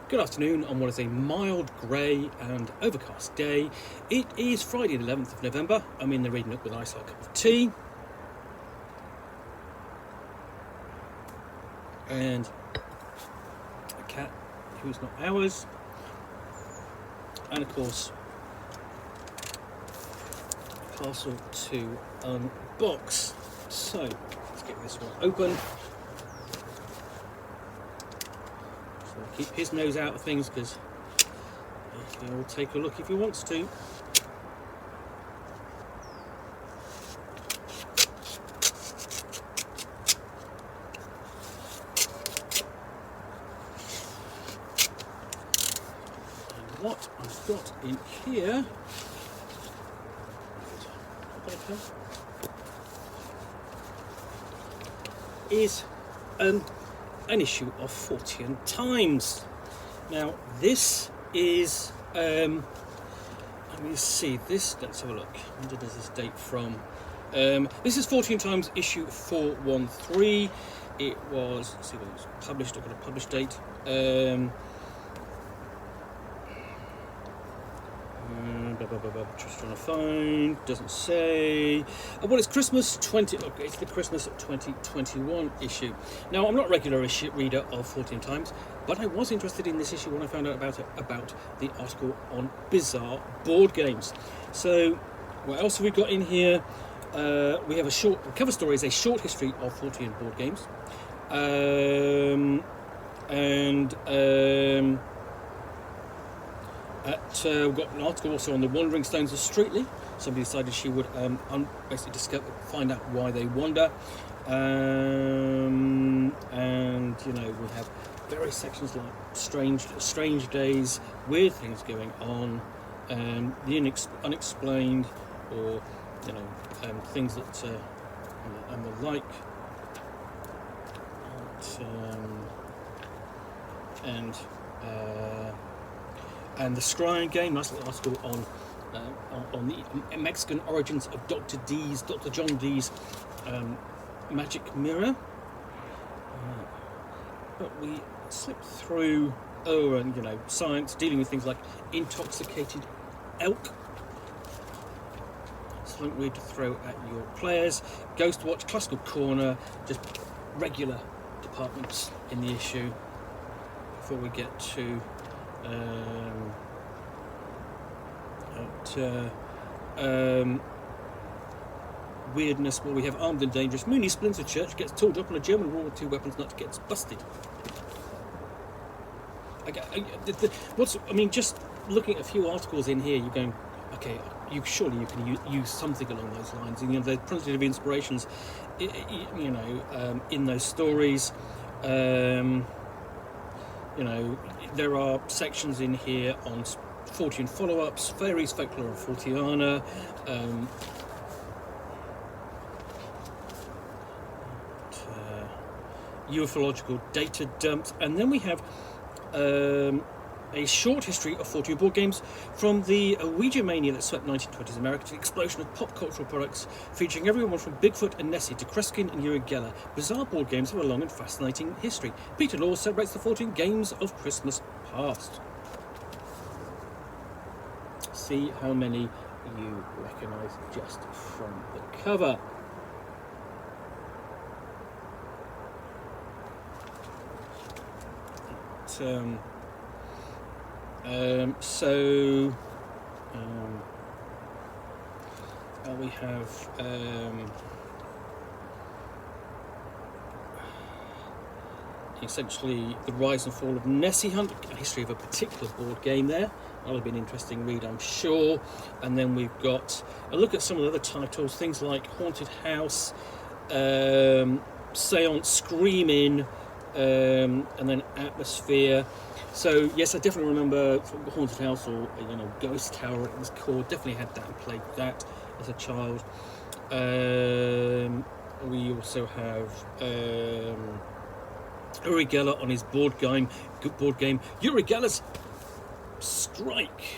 Good afternoon on what is a mild, grey and overcast day. It is Friday the 11th of November. I'm in the reading Nook with a nice hot cup of tea. And a cat who's not ours. And of course, a parcel to unbox. So, let's get this one open. Keep his nose out of things because he'll take a look if he wants to. And what I've got in here is an issue of Fortean Times. Now this is let me see this, let's have a look. When does this date from? This is Fortean Times issue 413. It was, let's see when it was published. I've got a published date. Just trying to find, doesn't say. Well, it's Christmas 20. Okay, it's the Christmas 2021 issue. Now, I'm not a regular reader of Fortean Times, but I was interested in this issue when I found out about the article on bizarre board games. So, what else have we got in here? We have the cover story is a short history of Fortean board games, we've got an article also on the Wandering Stones of Streatley. Somebody decided she would basically find out why they wander. And you know, we have various sections like strange days, weird things going on, the unexplained, or you know, things that and the like. And the Scrying game, nice little article on the Mexican origins of Dr. John Dee's magic mirror. But we slip through, and you know, science, dealing with things like intoxicated elk. Something weird to throw at your players. Ghost Watch, Classical Corner, just regular departments in the issue before we get to weirdness. Well, we have Armed and Dangerous. Mooney Splinter Church gets tooled up on a German World War II weapons nut, gets busted. Just looking at a few articles in here, you're going, okay, you can use something along those lines. And you know, there's plenty of inspirations, you know, in those stories. You know, there are sections in here on Fortean follow-ups, fairies, folklore, and Forteana. Ufological data dumps, and then we have a short history of Fortean board games, from the Ouija mania that swept 1920s America to the explosion of pop cultural products featuring everyone from Bigfoot and Nessie to Kreskin and Uri Geller. Bizarre board games have a long and fascinating history. Peter Law celebrates the 14 games of Christmas past. See how many you recognise just from the cover. We have essentially the rise and fall of Nessie Hunt, a history of a particular board game there. That'll be an interesting read, I'm sure. And then we've got a look at some of the other titles, things like Haunted House, Seance, Screaming, and then Atmosphere. So yes, I definitely remember Haunted House, or you know, Ghost Tower it was called. Definitely had that and played that as a child. We also have Uri Geller on his board game Uri Geller's Strike,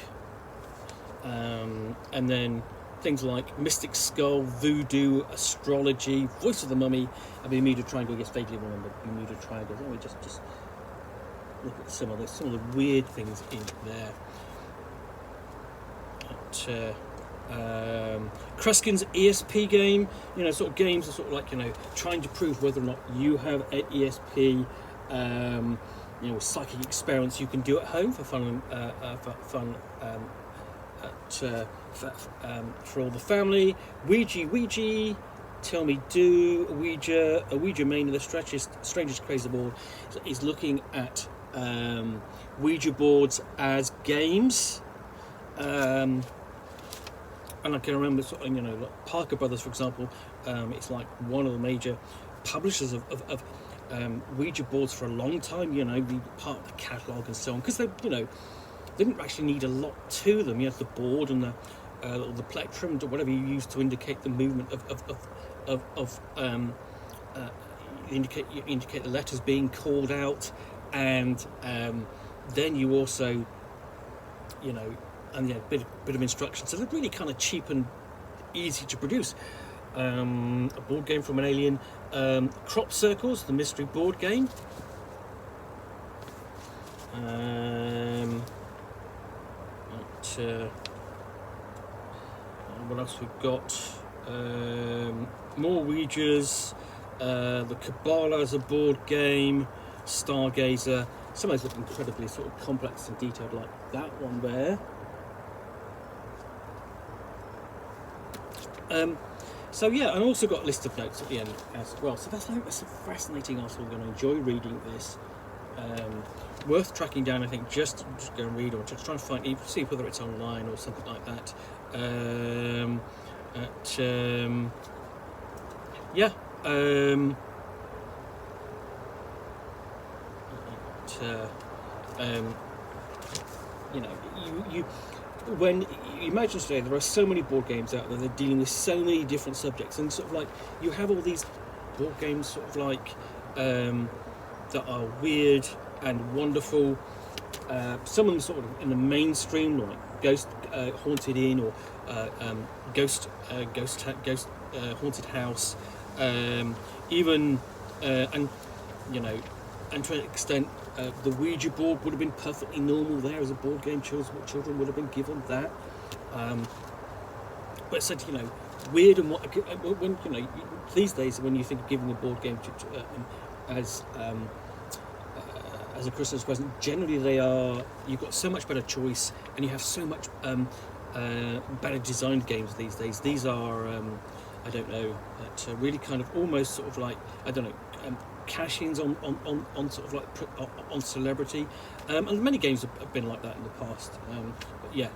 and then things like Mystic Skull, Voodoo, Astrology, Voice of the Mummy, and Bermuda Triangle. Yes, vaguely remember Bermuda Triangle. Let me just look at some of the weird things in there. Kruskin's ESP game, sort of games are sort of like, trying to prove whether or not you have an ESP, psychic experiments you can do at home for fun, for all the family. Ouija, Tell Me Do, a Ouija main of the strangest crazy board is looking at Ouija boards as games. And I can remember, like Parker Brothers, for example. It's like one of the major publishers of Ouija boards for a long time. Be part of the catalogue and so on, because they didn't actually need a lot to them. You have the board and the plectrum, or whatever you use to indicate the movement indicate the letters being called out, and then you also, and bit of instruction. So they're really kind of cheap and easy to produce. A board game from an alien. Crop Circles, the mystery board game. What else we've got? More Ouijas. The Kabbalah as a board game. Stargazer. Some of those look incredibly sort of complex and detailed, like that one there. So yeah, and also got a list of notes at the end as well. So that's a fascinating article. I'm going to enjoy reading this. Worth tracking down, I think. Just go and read, or just try and see whether it's online or something like that. When you imagine today, there are so many board games out there. They're dealing with so many different subjects, and sort of like you have all these board games, sort of like that are weird and wonderful. Some of them sort of in the mainstream, like Haunted Inn, or Ghost Haunted House, even and to an extent. The Ouija board would have been perfectly normal there as a board game. Children would have been given that. But it said, weird and what when these days when you think of giving a board game as a Christmas present, generally you've got so much better choice, and you have so much better designed games these days. These are really kind of almost sort of like cash-ins on sort of like on celebrity, and many games have been like that in the past. But yeah.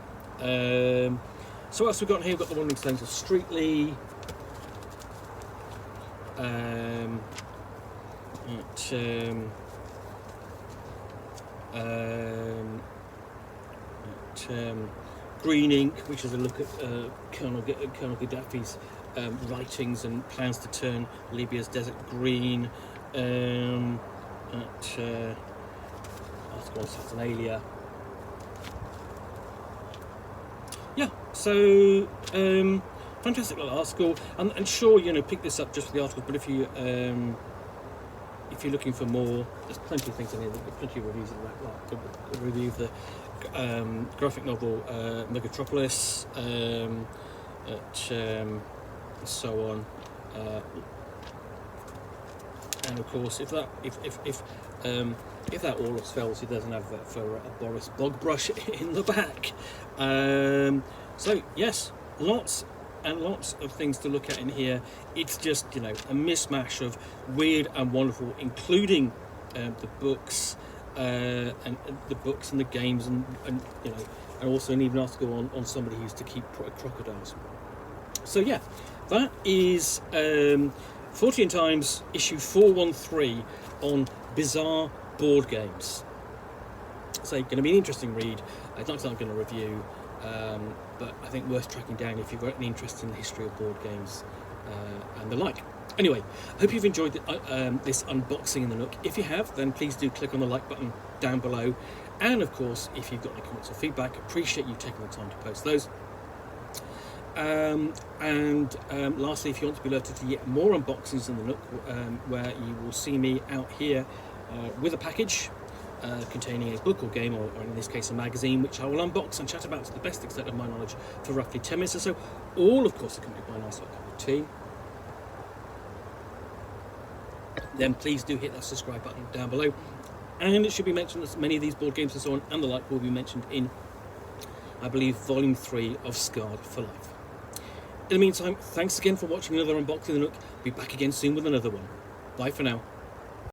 So what else we've got here? We've got the Wandering Stones of Streetley. Green Ink, which is a look at Colonel Gaddafi's writings and plans to turn Libya's desert green. Article on Saturnalia. Yeah, so fantastic little article, and sure, pick this up just for the article. But if you're looking for more, there's plenty of things in here. There's plenty of reviews of that. Like a review of the graphic novel Metropolis, and so on. And of course, if that all else fails, he doesn't have that for a Boris Bogbrush in the back. So yes, lots and lots of things to look at in here. It's just a mishmash of weird and wonderful, including the books and the books and the games, and also an even article on somebody who used to keep crocodiles. So yeah, that is Fortean Times issue 413 on bizarre board games. So going to be an interesting read. It's not something I'm going to review, but I think worth tracking down if you've got any interest in the history of board games and the like. Anyway, I hope you've enjoyed this unboxing in the Nook. If you have, then please do click on the like button down below. And of course, if you've got any comments or feedback, appreciate you taking the time to post those. Lastly, if you want to be alerted to yet more unboxings in the Nook, where you will see me out here with a package, containing a book or game, or in this case a magazine, which I will unbox and chat about to the best extent of my knowledge for roughly 10 minutes or so, all of course accompanied by a nice hot cup of tea. Then please do hit that subscribe button down below, and it should be mentioned that many of these board games and so on and the like will be mentioned in, I believe, volume 3 of Scarred for Life. In the meantime, thanks again for watching another unboxing of the Nook. Be back again soon with another one. Bye for now.